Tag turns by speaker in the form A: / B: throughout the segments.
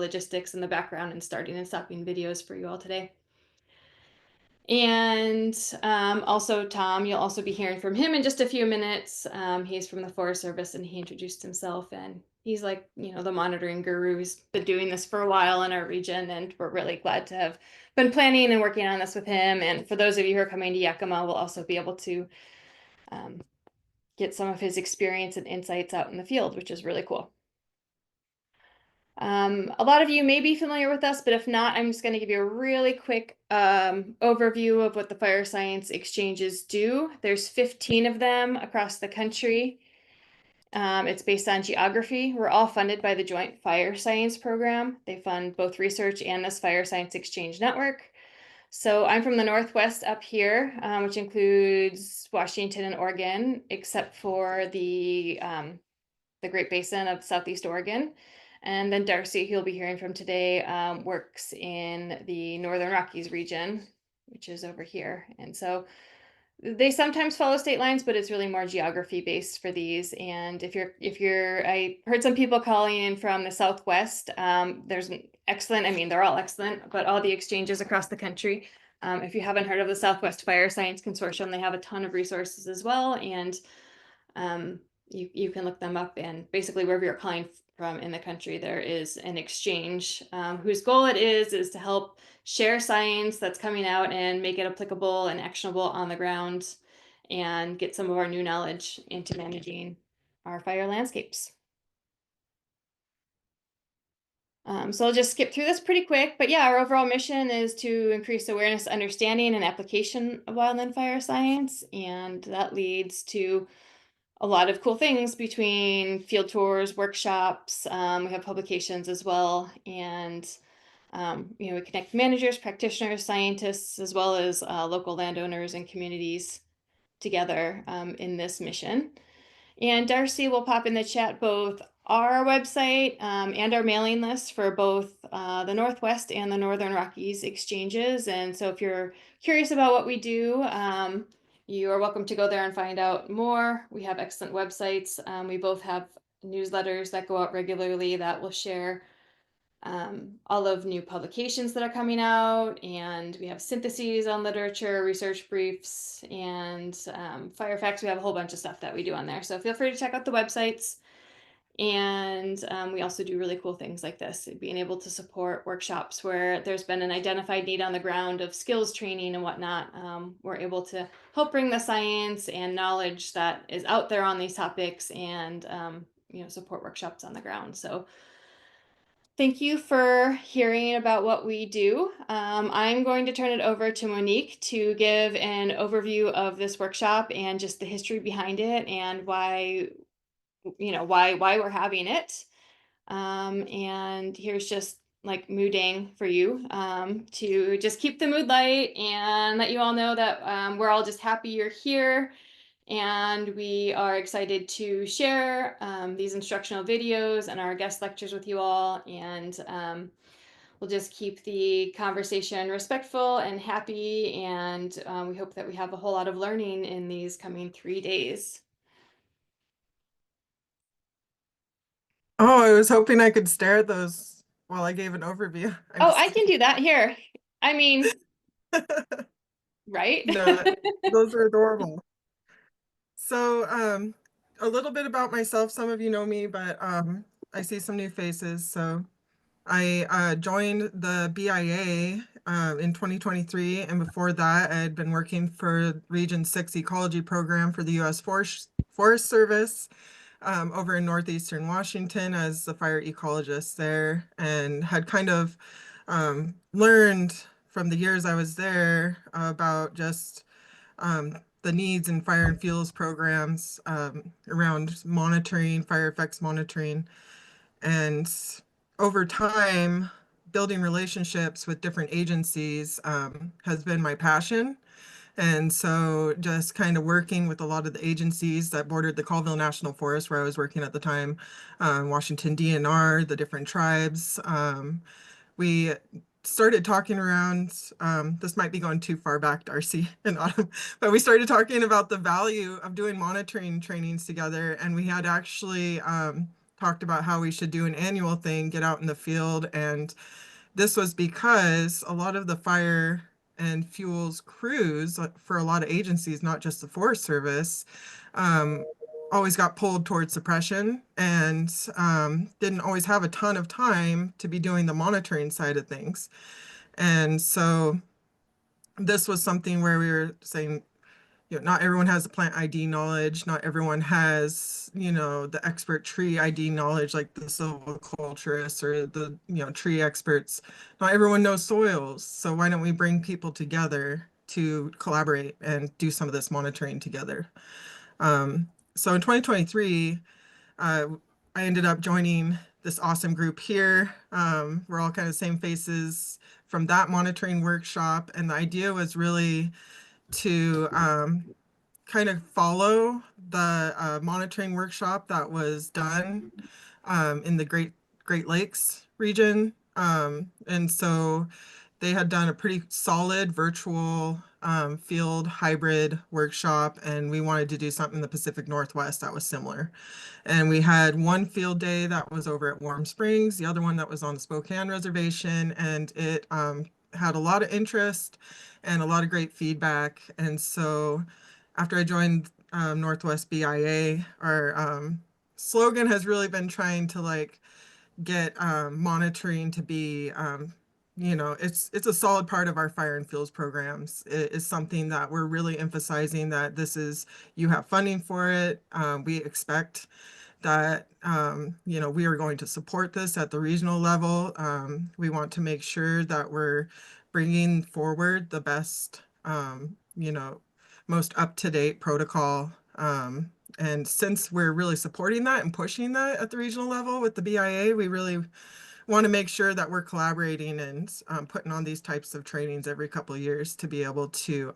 A: logistics in the background and starting and stopping videos for you all today. And also Tom, you'll also be hearing from him in just a few minutes. He's from the Forest Service and he introduced himself, and he's like, the monitoring guru. He's been doing this for a while in our region, and we're really glad to have been planning and working on this with him. And for those of you who are coming to Yakima, we'll also be able to get some of his experience and insights out in the field, which is really cool. A lot of you may be familiar with us, but if not, I'm just going to give you a really quick overview of what the fire science exchanges do. There's 15 of them across the country. It's based on geography. We're all funded by the Joint Fire Science Program. They fund both research and this Fire Science Exchange Network. So I'm from the Northwest up here, which includes Washington and Oregon, except for the Great Basin of Southeast Oregon. And then Darcy, who you'll be hearing from today, works in the Northern Rockies region, which is over here. And so they sometimes follow state lines, but it's really more geography based for these. And I heard some people calling in from the Southwest. There's an excellent, they're all excellent, but all the exchanges across the country. If you haven't heard of the Southwest Fire Science Consortium, they have a ton of resources as well. And you can look them up, and basically wherever you're calling from in the country, there is an exchange whose goal it is to help share science that's coming out and make it applicable and actionable on the ground and get some of our new knowledge into managing our fire landscapes. So I'll just skip through this pretty quick, but yeah, our overall mission is to increase awareness, understanding, and application of wildland fire science, and that leads to a lot of cool things between field tours, workshops. We have publications as well, and we connect managers, practitioners, scientists, as well as local landowners and communities together in this mission. And Darcy will pop in the chat both our website and our mailing list for both the Northwest and the Northern Rockies exchanges. And so if you're curious about what we do, you are welcome to go there and find out more. We have excellent websites. We both have newsletters that go out regularly that will share all of new publications that are coming out, and we have syntheses on literature, research briefs, and fire facts. We have a whole bunch of stuff that we do on there. So feel free to check out the websites. And we also do really cool things like this, being able to support workshops where there's been an identified need on the ground of skills training and whatnot. We're able to help bring the science and knowledge that is out there on these topics and support workshops on the ground. So thank you for hearing about what we do. I'm going to turn it over to Monique to give an overview of this workshop and just the history behind it and why we're having it. And here's just like mooding for you to just keep the mood light and let you all know that we're all just happy you're here. And we are excited to share these instructional videos and our guest lectures with you all. And we'll just keep the conversation respectful and happy. And we hope that we have a whole lot of learning in these coming 3 days.
B: Oh, I was hoping I could stare at those while I gave an overview.
A: I can do that here. Right?
B: No, those are adorable. So, a little bit about myself. Some of you know me, but I see some new faces. So, I joined the BIA in 2023, and before that, I had been working for Region 6 Ecology Program for the U.S. Forest Service over in northeastern Washington as a fire ecologist there, and had kind of learned from the years I was there about just the needs in fire and fuels programs around monitoring, fire effects monitoring. And over time, building relationships with different agencies has been my passion. And so just kind of working with a lot of the agencies that bordered the Colville National Forest where I was working at the time, Washington DNR, the different tribes. We started talking around, this might be going too far back, Darcy and Autumn, but we started talking about the value of doing monitoring trainings together. And we had actually talked about how we should do an annual thing, get out in the field. And this was because a lot of the fire and fuels crews for a lot of agencies, not just the Forest Service, um, always got pulled towards suppression and didn't always have a ton of time to be doing the monitoring side of things. And so this was something where we were saying, not everyone has the plant ID knowledge. Not everyone has, the expert tree ID knowledge, like the silviculturists or the, tree experts. Not everyone knows soils. So why don't we bring people together to collaborate and do some of this monitoring together? So in 2023, uh, I ended up joining this awesome group here. We're all kind of same faces from that monitoring workshop. And the idea was really to kind of follow the monitoring workshop that was done in the Great Lakes region. And so they had done a pretty solid virtual field hybrid workshop, and we wanted to do something in the Pacific Northwest that was similar. And we had one field day that was over at Warm Springs, the other one that was on the Spokane Reservation, and it had a lot of interest and a lot of great feedback. And so after I joined Northwest BIA, our slogan has really been trying to like get monitoring to be it's a solid part of our fire and fuels programs. It is something that we're really emphasizing that this is, you have funding for it. We expect that we are going to support this at the regional level. We want to make sure that we're bringing forward the best, most up-to-date protocol. And since we're really supporting that and pushing that at the regional level with the BIA, we really want to make sure that we're collaborating and putting on these types of trainings every couple of years to be able to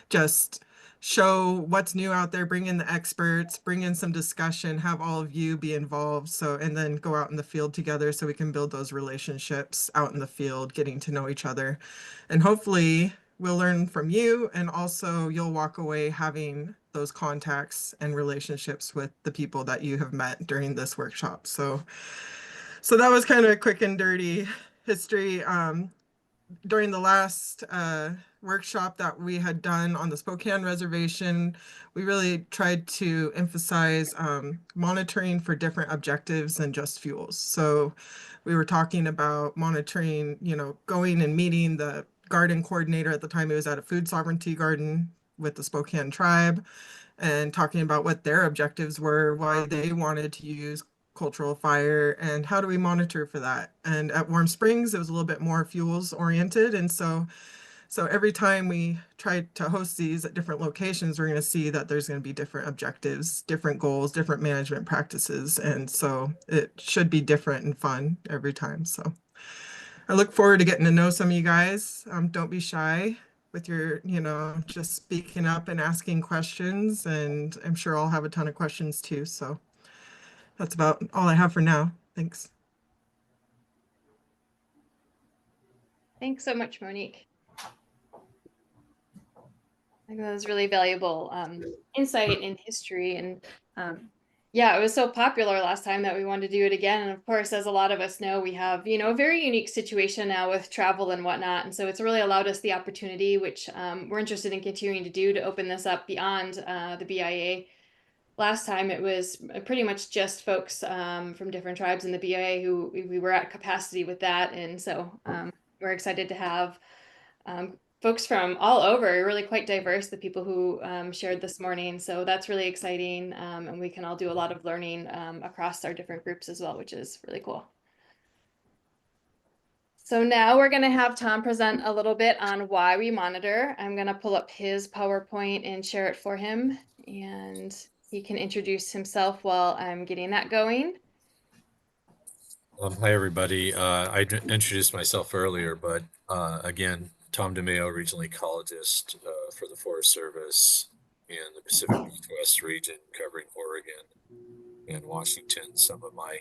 B: just show what's new out there, bring in the experts, bring in some discussion, have all of you be involved. So, and then go out in the field together so we can build those relationships out in the field, getting to know each other. And hopefully we'll learn from you. And also you'll walk away having those contacts and relationships with the people that you have met during this workshop. So that was kind of a quick and dirty history. During the last workshop that we had done on the Spokane Reservation, we really tried to emphasize monitoring for different objectives than just fuels. So we were talking about monitoring, going and meeting the garden coordinator at the time. It was at a food sovereignty garden with the Spokane tribe, and talking about what their objectives were, why they wanted to use cultural fire, and how do we monitor for that. And at Warm Springs, it was a little bit more fuels oriented. And so every time we try to host these at different locations, we're going to see that there's going to be different objectives, different goals, different management practices. And so it should be different and fun every time. So I look forward to getting to know some of you guys. Don't be shy with your, just speaking up and asking questions. And I'm sure I'll have a ton of questions too. So that's about all I have for now. Thanks.
A: Thanks so much, Monique. I think that was really valuable insight in history. And yeah, it was so popular last time that we wanted to do it again. And of course, as a lot of us know, we have, a very unique situation now with travel and whatnot. And so it's really allowed us the opportunity, which we're interested in continuing to do, to open this up beyond the BIA. Last time it was pretty much just folks from different tribes in the BIA who we were at capacity with that. And so we're excited to have folks from all over, really quite diverse, the people who shared this morning. So that's really exciting. And we can all do a lot of learning across our different groups as well, which is really cool. So now we're going to have Tom present a little bit on why we monitor. I'm going to pull up his PowerPoint and share it for him, and he can introduce himself while I'm getting that going.
C: Hi, everybody. I introduced myself earlier, but again, Tom DeMeo, regional ecologist for the Forest Service in the Pacific Northwest region, covering Oregon and Washington. Some of my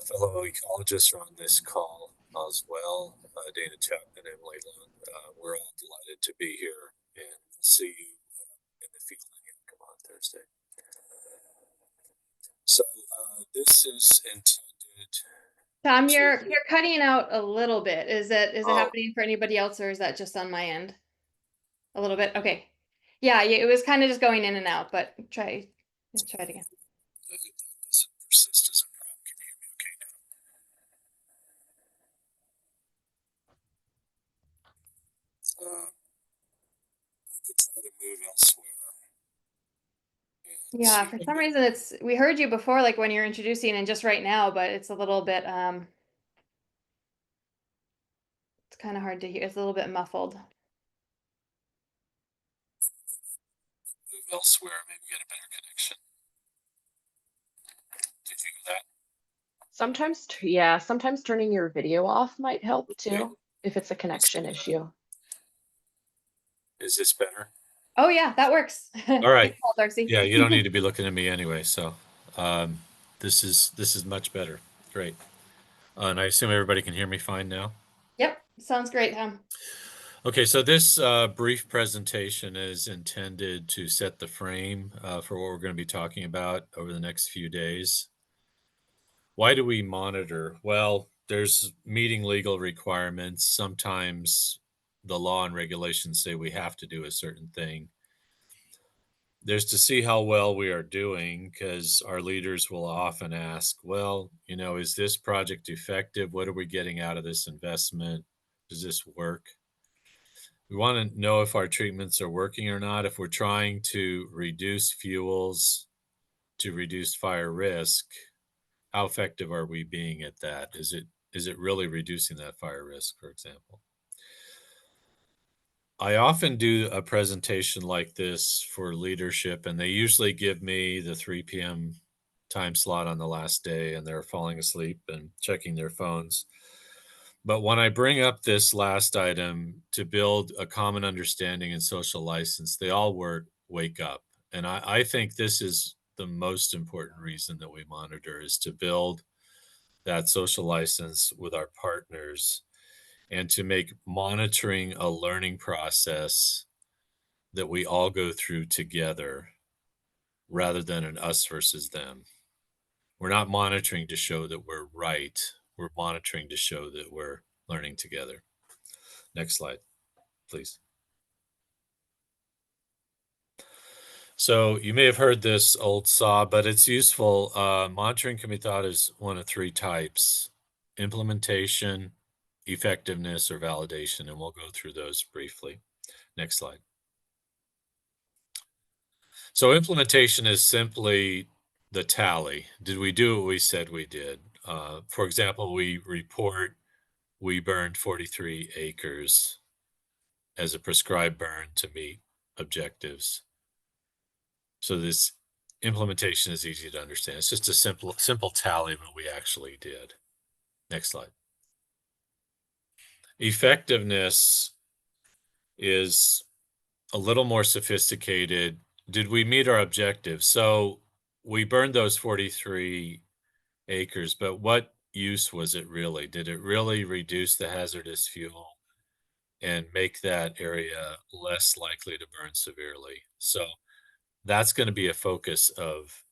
C: fellow ecologists are on this call as well, Dana Chapman and Emily Lund. We're all delighted to be here and see you in the field again. Come on Thursday. This is intended.
A: Tom, you're cutting out a little bit. Is it
C: Oh,
A: happening for anybody else, or is that just on my end? A little bit. Okay. Yeah, it was kind of just going in and out, but try it again.
C: if it doesn't persist as a problem, can you hear me okay now? I could try to move elsewhere and
A: Yeah,
C: see.
A: for some reason we heard you before, like when you're introducing and just right now, but it's a little bit it's kind of hard to hear. It's a little bit muffled.
C: Move elsewhere, maybe get a better connection. Did you hear that?
D: Sometimes, yeah, sometimes turning your video off might help
C: Okay,
D: too, if it's a
C: let's do
D: connection
C: that.
D: issue.
C: Is this better?
A: Oh yeah, that works.
C: All right.
A: Good call, Darcy.
C: Yeah, you don't need to be looking at me anyway. So, this is much better. Great. And I assume everybody can hear me fine now.
A: Yep, sounds great, Tom.
C: Okay, so this brief presentation is intended to set the frame for what we're going to be talking about over the next few days. Why do we monitor? Well, there's meeting legal requirements. Sometimes the law and regulations say we have to do a certain thing. There's to see how well we are doing, because our leaders will often ask, well, is this project effective? What are we getting out of this investment? Does this work? We want to know if our treatments are working or not. If we're trying to reduce fuels to reduce fire risk, how effective are we being at that? Is it really reducing that fire risk, for example? I often do a presentation like this for leadership, and they usually give me the 3 p.m. time slot on the last day, and they're falling asleep and checking their phones. But when I bring up this last item to build a common understanding and social license, they all wake up. And I think this is the most important reason that we monitor, is to build that social license with our partners and to make monitoring a learning process that we all go through together rather than an us versus them. We're not monitoring to show that we're right. We're monitoring to show that we're learning together. Next slide, please. So you may have heard this old saw, but it's useful. Monitoring can be thought as one of three types: implementation, effectiveness, or validation. And we'll go through those briefly. Next slide. So implementation is simply the tally. Did we do what we said we did? For example, we report we burned 43 acres as a prescribed burn to meet objectives. So this implementation is easy to understand. It's just a simple tally of what we actually did. Next slide. Effectiveness is a little more sophisticated. Did we meet our objectives? So we burned those 43 acres, but what use was it really? Did it really reduce the hazardous fuel and make that area less likely to burn severely? So that's going to be a focus of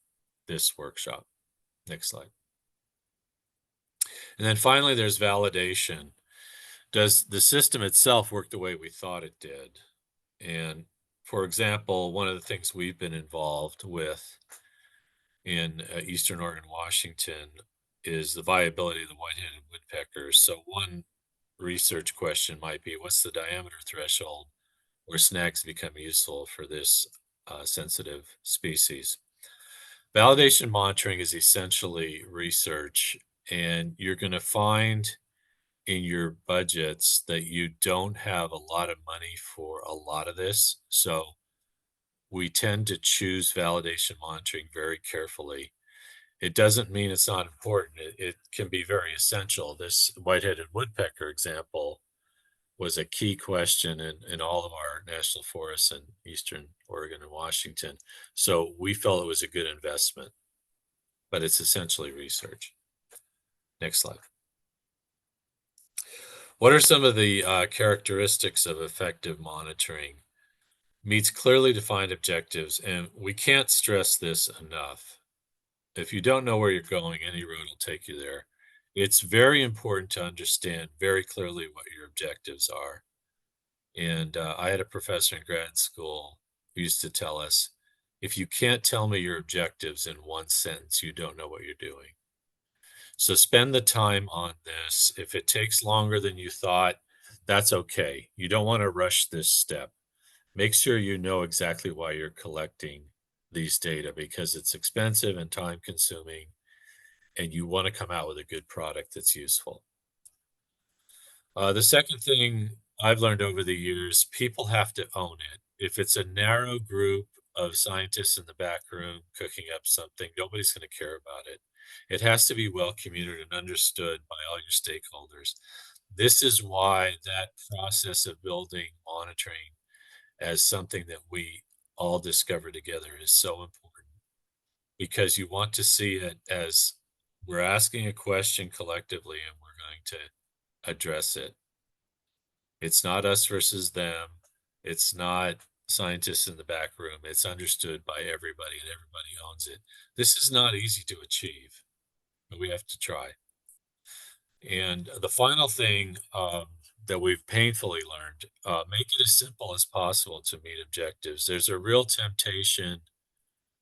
C: this workshop. Next slide. And then finally, there's validation. Does the system itself work the way we thought it did? And for example, one of the things we've been involved with in Eastern Oregon, Washington, is the viability of the white-headed woodpecker. So one research question might be, what's the diameter threshold where snags become useful for this sensitive species? Validation monitoring is essentially research, and you're going to find in your budgets that you don't have a lot of money for a lot of this. So we tend to choose validation monitoring very carefully. It doesn't mean it's not important. It can be very essential. This white-headed woodpecker example was a key question in all of our national forests in Eastern Oregon and Washington. So we felt it was a good investment, but it's essentially research. Next slide. What are some of the characteristics of effective monitoring? Meets clearly defined objectives, and we can't stress this enough. If you don't know where you're going, any road will take you there. It's very important to understand very clearly what your objectives are. And I had a professor in grad school who used to tell us, if you can't tell me your objectives in one sentence, you don't know what you're doing. So spend the time on this. If it takes longer than you thought, that's okay. You don't want to rush this step. Make sure you know exactly why you're collecting these data because it's expensive and time consuming, and you want to come out with a good product that's useful. The second thing I've learned over the years, people have to own it. If it's a narrow group of scientists in the back room cooking up something, nobody's going to care about it. It has to be well communicated and understood by all your stakeholders. This is why that process of building monitoring as something that we all discover together is so important, because you want to see it as we're asking a question collectively and we're going to address it. It's not us versus them. It's not scientists in the back room. It's understood by everybody and everybody owns it. This is not easy to achieve, but we have to try. And the final thing that we've painfully learned, make it as simple as possible to meet objectives. There's a real temptation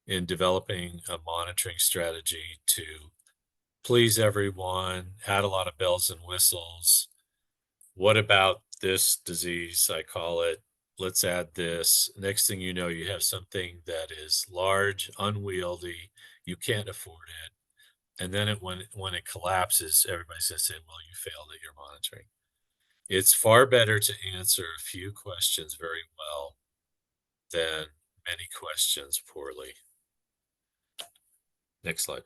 C: in developing a monitoring strategy to please everyone, add a lot of bells and whistles. What about this disease? I call it. Let's add this. Next thing you know, you have something that is large, unwieldy. You can't afford it. And then when it collapses, everybody's going to say, well, you failed at your monitoring. It's far better to answer a few questions very well than many questions poorly. Next slide.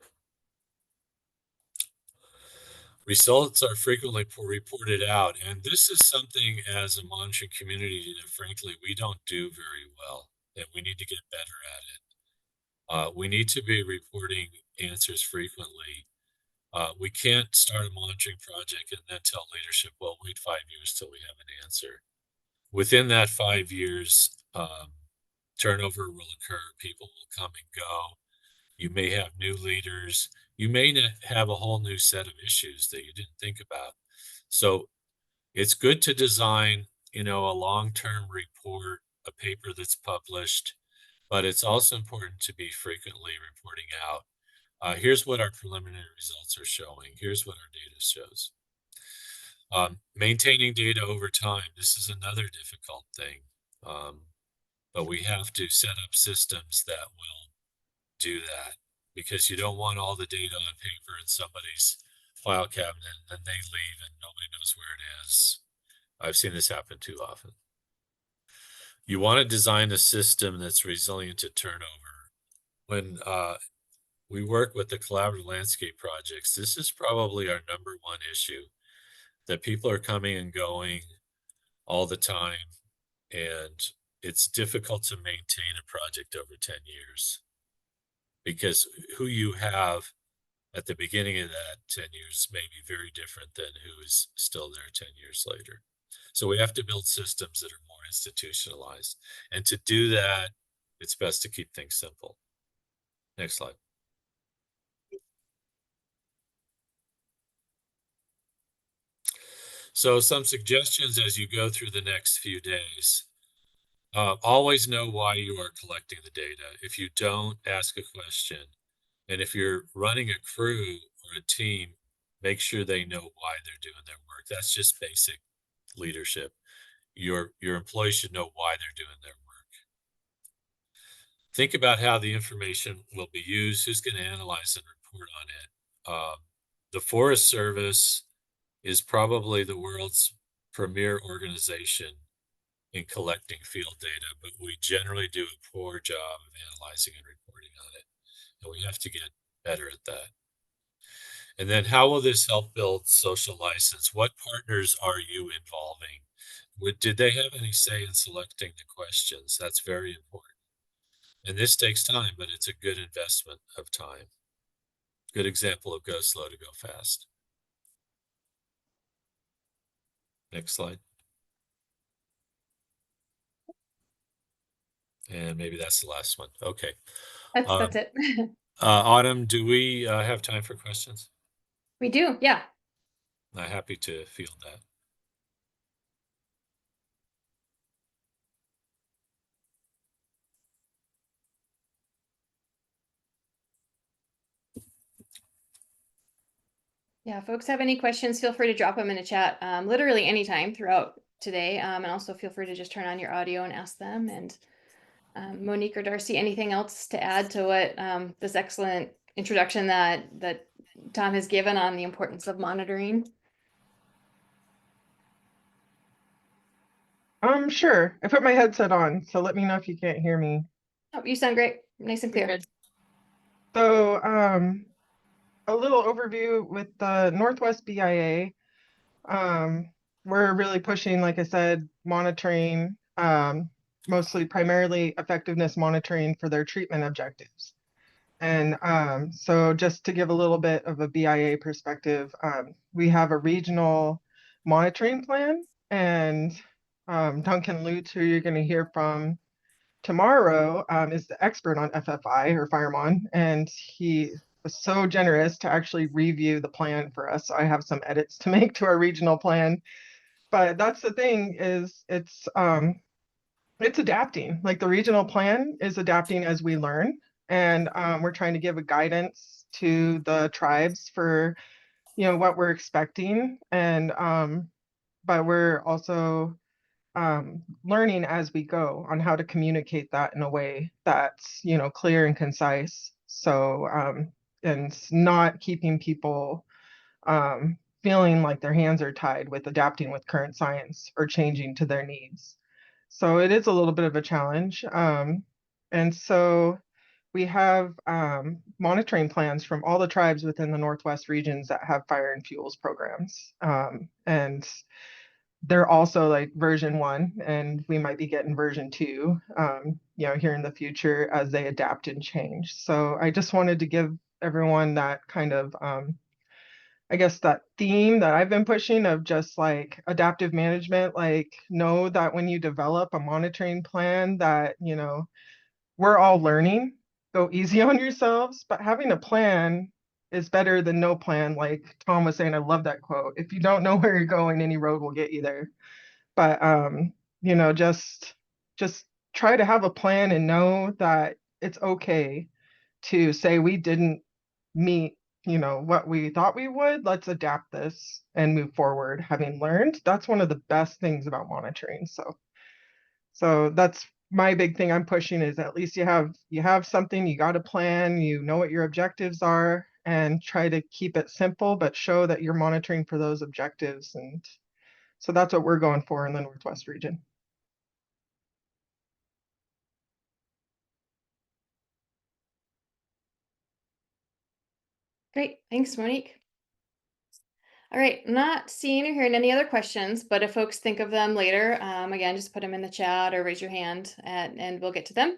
C: Results are frequently reported out, and this is something as a monitoring community that frankly we don't do very well, and we need to get better at it. We need to be reporting answers frequently. We can't start a monitoring project and then tell leadership, well, wait 5 years till we have an answer. Within that 5 years, turnover will occur, people will come and go. You may have new leaders. You may have a whole new set of issues that you didn't think about. So it's good to design, a long-term report, a paper that's published, but it's also important to be frequently reporting out. Here's what our preliminary results are showing. Here's what our data shows. Maintaining data over time. This is another difficult thing, but we have to set up systems that will do that, because you don't want all the data on paper in somebody's file cabinet and then they leave and nobody knows where it is. I've seen this happen too often. You want to design a system that's resilient to turnover. When we work with the collaborative landscape projects, this is probably our number one issue, that people are coming and going all the time, and it's difficult to maintain a project over 10 years. Because who you have at the beginning of that 10 years may be very different than who is still there 10 years later. So we have to build systems that are more institutionalized. And to do that, it's best to keep things simple. Next slide. So some suggestions as you go through the next few days. Always know why you are collecting the data. If you don't, ask a question. And if you're running a crew or a team, make sure they know why they're doing their work. That's just basic leadership. Your employees should know why they're doing their work. Think about how the information will be used, who's going to analyze and report on it. The Forest Service is probably the world's premier organization in collecting field data, but we generally do a poor job of analyzing and reporting on it. And we have to get better at that. And then how will this help build social license? What partners are you involving? Did they have any say in selecting the questions? That's very important. And this takes time, but it's a good investment of time. Good example of go slow to go fast. Next slide. And maybe that's the last one. Okay.
A: That's it.
C: Autumn, do we have time for questions?
A: We do, yeah.
C: I'm happy to field that.
A: Yeah, folks have any questions, feel free to drop them in the chat literally anytime throughout today. And also feel free to just turn on your audio and ask them. And Monique or Darcy, anything else to add to what this excellent introduction that Tom has given on the importance of monitoring?
B: Sure. I put my headset on, so let me know if you can't hear me.
A: Oh, you sound great, nice and
D: You're
A: clear.
D: good.
B: So, a little overview with the Northwest BIA. We're really pushing, like I said, monitoring, mostly primarily effectiveness monitoring for their treatment objectives. And so just to give a little bit of a BIA perspective, we have a regional monitoring plan, and Duncan Lutz, who you're going to hear from tomorrow, is the expert on FFI or Firemon, and he was so generous to actually review the plan for us. So I have some edits to make to our regional plan. But that's the thing, is it's adapting. Like the regional plan is adapting as we learn, and we're trying to give a guidance to the tribes for what we're expecting, and but we're also learning as we go on how to communicate that in a way that's clear and concise. So and not keeping people feeling like their hands are tied with adapting with current science or changing to their needs. So it is a little bit of a challenge. And so we have monitoring plans from all the tribes within the Northwest regions that have fire and fuels programs. And they're also like version 1, and we might be getting version 2, here in the future as they adapt and change. So I just wanted to give everyone that kind of I guess that theme that I've been pushing of just like adaptive management, like know that when you develop a monitoring plan that, we're all learning, go easy on yourselves, but having a plan is better than no plan. Like Tom was saying, I love that quote. If you don't know where you're going, any road will get you there. But just try to have a plan and know that it's okay to say we didn't meet what we thought we would. Let's adapt this and move forward having learned. That's one of the best things about monitoring. So that's my big thing I'm pushing, is at least you have something, you got a plan, you know what your objectives are, and try to keep it simple but show that you're monitoring for those objectives. And so that's what we're going for in the Northwest region.
A: Great, thanks, Monique. All right, not seeing or hearing any other questions, but if folks think of them later, again, just put them in the chat or raise your hand and we'll get to them.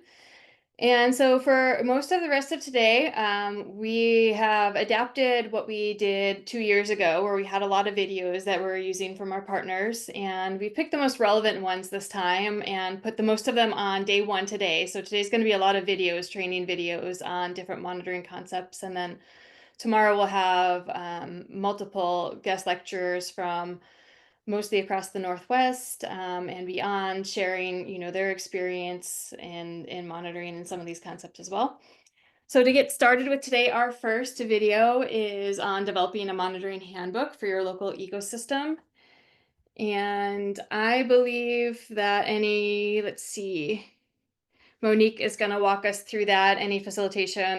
A: And so for most of the rest of today, we have adapted what we did 2 years ago, where we had a lot of videos that we're using from our partners, and we picked the most relevant ones this time and put the most of them on day 1 today. So today's going to be a lot of videos, training videos on different monitoring concepts, and then tomorrow we'll have multiple guest lecturers from mostly across the Northwest and beyond, sharing their experience in monitoring and some of these concepts as well. So to get started with today, our first video is on developing a monitoring handbook for your local ecosystem. And I believe that let's see, Monique is going to walk us through that, any facilitation